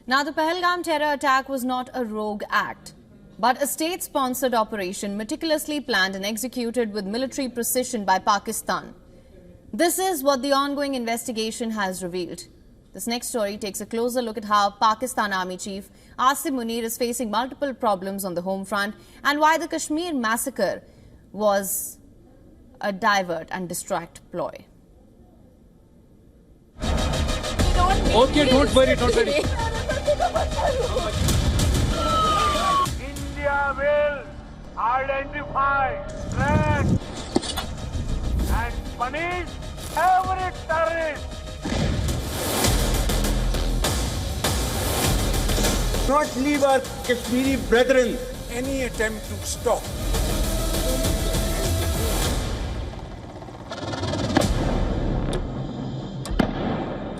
Now, the Pahalgam terror attack was not a rogue act, but a state-sponsored operation meticulously planned and executed with military precision by Pakistan. This is what the ongoing investigation has revealed. This next story takes a closer look at how Pakistan Army Chief Asim Munir is facing multiple problems on the home front and why the Kashmir massacre was a divert and distract ploy. Okay, don't worry, don't worry. India will identify, track and punish every terrorist. Not leave our Kashmiri brethren. Any attempt to stop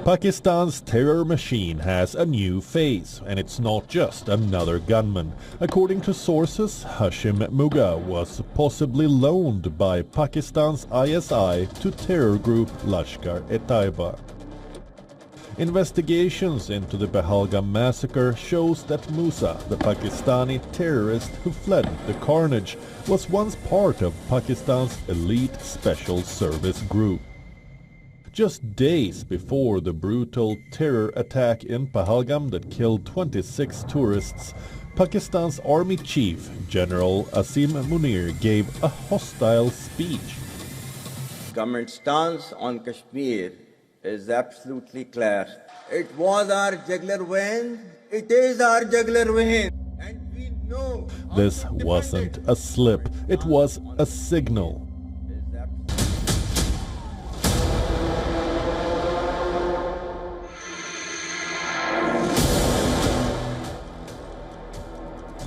Pakistan's terror machine has a new face, and it's not just another gunman. According to sources, Hashim Muga was possibly loaned by Pakistan's ISI to terror group Lashkar-e-Taiba. Investigations into the Pahalgam massacre shows that Musa, the Pakistani terrorist who fled the carnage, was once part of Pakistan's elite special service group. Just days before the brutal terror attack in Pahalgam that killed 26 tourists, Pakistan's army chief, General Asim Munir, gave a hostile speech. Government stance on Kashmir is absolutely clear. It was our jugular vein, it is our jugular vein. And we know this wasn't a slip, it was a signal.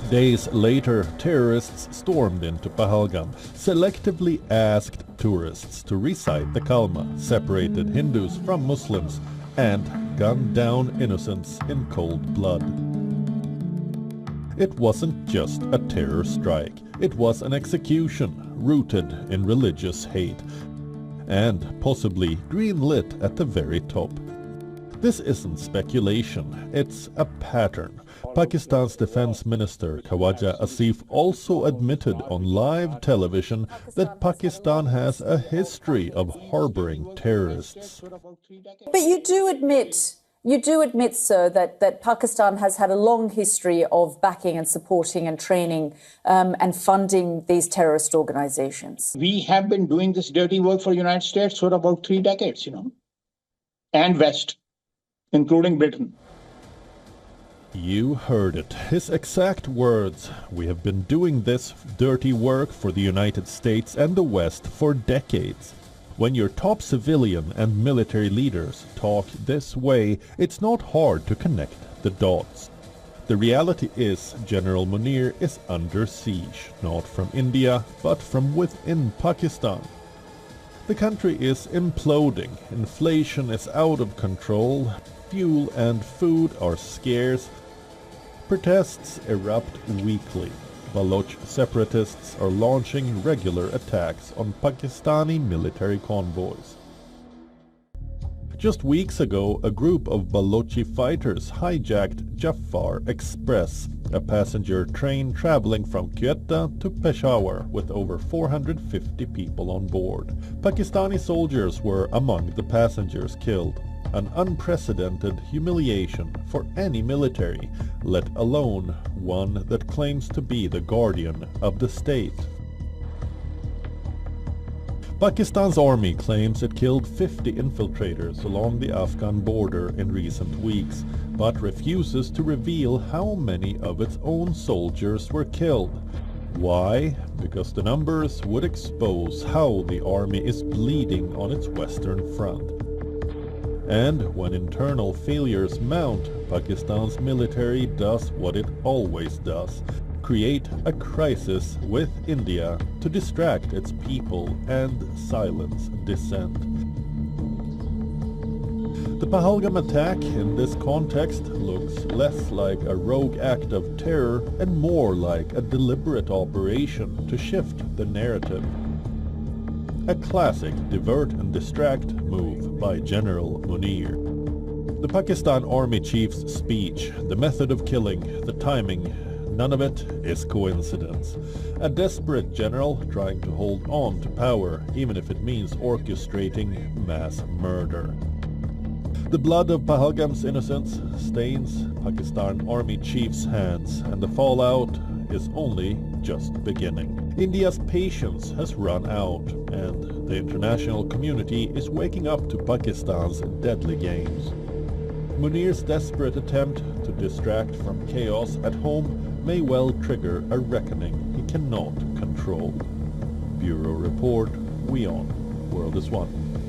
Days later, terrorists stormed into Pahalgam, selectively asked tourists to recite the Kalma, separated Hindus from Muslims, and gunned down innocents in cold blood. It wasn't just a terror strike, it was an execution rooted in religious hate, and possibly green-lit at the very top. This isn't speculation, it's a pattern. Pakistan's Defense Minister Khawaja Asif also admitted on live television that Pakistan has a history of harboring terrorists. But you do admit, sir, that Pakistan has had a long history of backing and supporting and training and funding these terrorist organizations. We have been doing this dirty work for the United States for about 3 decades, and West, including Britain. You heard it. His exact words. We have been doing this dirty work for the United States and the West for decades. When your top civilian and military leaders talk this way, it's not hard to connect the dots. The reality is General Munir is under siege, not from India, but from within Pakistan. The country is imploding, inflation is out of control, fuel and food are scarce, protests erupt weekly. Baloch separatists are launching regular attacks on Pakistani military convoys. Just weeks ago, a group of Balochi fighters hijacked Jafar Express, a passenger train traveling from Quetta to Peshawar with over 450 people on board. Pakistani soldiers were among the passengers killed. An unprecedented humiliation for any military, let alone one that claims to be the guardian of the state. Pakistan's army claims it killed 50 infiltrators along the Afghan border in recent weeks, but refuses to reveal how many of its own soldiers were killed. Why? Because the numbers would expose how the army is bleeding on its western front. And when internal failures mount, Pakistan's military does what it always does, create a crisis with India to distract its people and silence dissent. The Pahalgam attack in this context looks less like a rogue act of terror and more like a deliberate operation to shift the narrative. A classic divert and distract move by General Munir. The Pakistan Army Chief's speech, the method of killing, the timing, none of it is coincidence. A desperate general trying to hold on to power, even if it means orchestrating mass murder. The blood of Pahalgam's innocents stains Pakistan Army Chief's hands, and the fallout is only just beginning. India's patience has run out, and the international community is waking up to Pakistan's deadly games. Munir's desperate attempt to distract from chaos at home may well trigger a reckoning he cannot control. Bureau Report, WION, World is One.